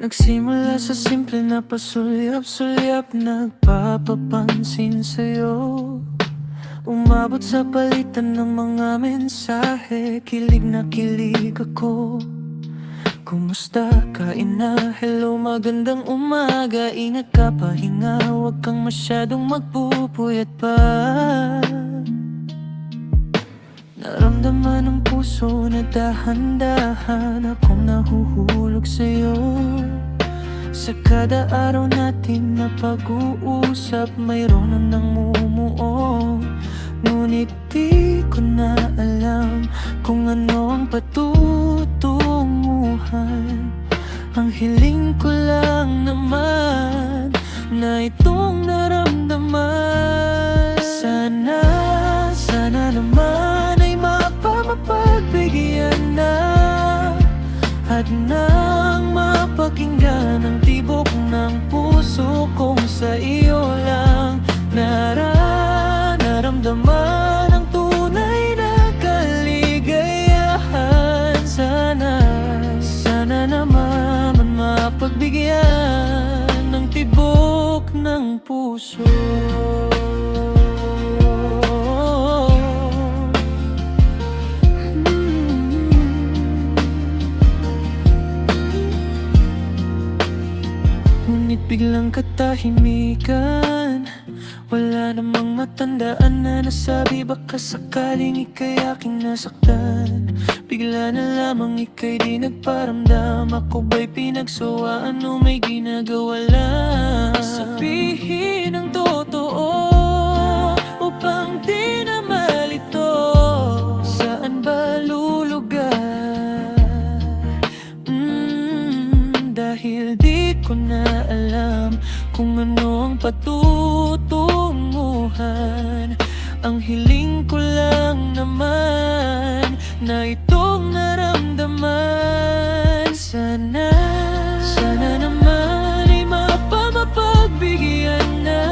Nagsimula sa simple na pasulyap-sulyap, nagpapapansin sa'yo. Umabot sa palitan ng mga mensahe, kilig na kilig ako. Kumusta? Kain na? Hello, magandang umaga. Ingat ka, pahinga, huwag kang masyadong magpupuyat pa. Naramdaman ng puso na dahan-dahan akong nahuhulog sa'yo. Sa kada araw natin na pag-uusap, mayroon na namumuo. Ngunit di ko na alam kung ano ang patutunguhan. Ang hiling ko lang naman na itong naramdaman. Sana naman ay mapagbigyan na, at nang mapakinggan ang tibok ng puso kong sa iyo lang naramdaman ang tunay na kaligayahan. Sana naman mapagbigyan ng tibok ng puso. Ngunit biglang katahimikan, wala namang matandaan na nasabi. Baka sakaling ika'y aking nasaktan. Bigla na lamang ika'y di nagparamdam. Ako ba'y pinagsawaan o may ginagawa lang? Sabihin ang totoo upang di na malito. Saan ba lulugar? Dahil di ko na alam kung ano ang patutunguhan. Ang hiling ko lang naman na itong naramdaman. Sana naman ay mapagbigyan na,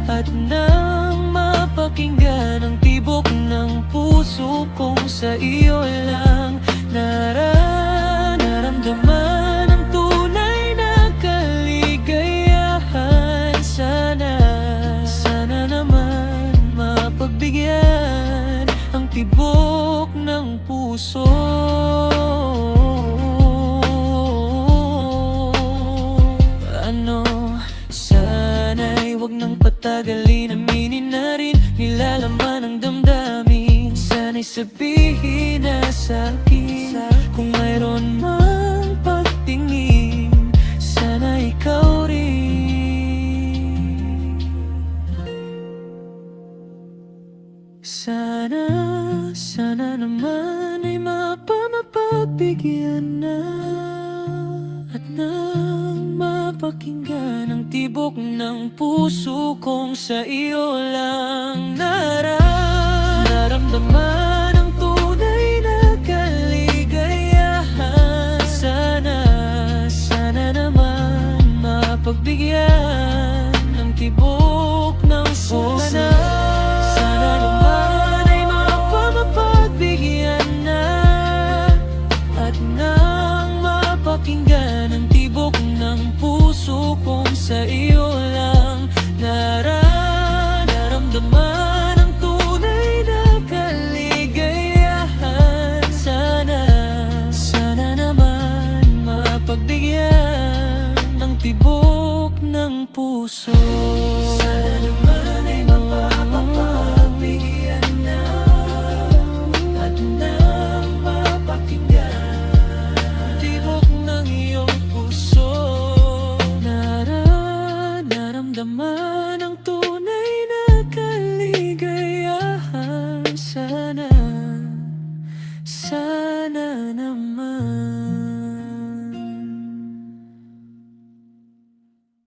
at nang mapakinggan ang tibok ng puso kong sa iyo lang naramdaman ang tunay na kaligayahan. Sana naman mapagbigyan ang tibok ng puso. Sana'y wag nang patagalin, aminin na rin nilalaman ng damdamin. Sana'y sabihin na sa'kin kung mayroon mang pagtingin. Sana ikaw rin. Sana naman ay mapagbigyan na, at nang mapakinggan ang tibok ng puso kong sa iyo lang naramdaman ang tunay na kaligayahan. Sana naman mapagbigyan ng tibok ng puso. Sana naman ay mapagbigyan na, at nang mapakinggan ang tibok ng puso kong sa iyo lang naramdaman ang tunay na kaligayahan. Sana naman mapagbigyan ng tibok ng puso.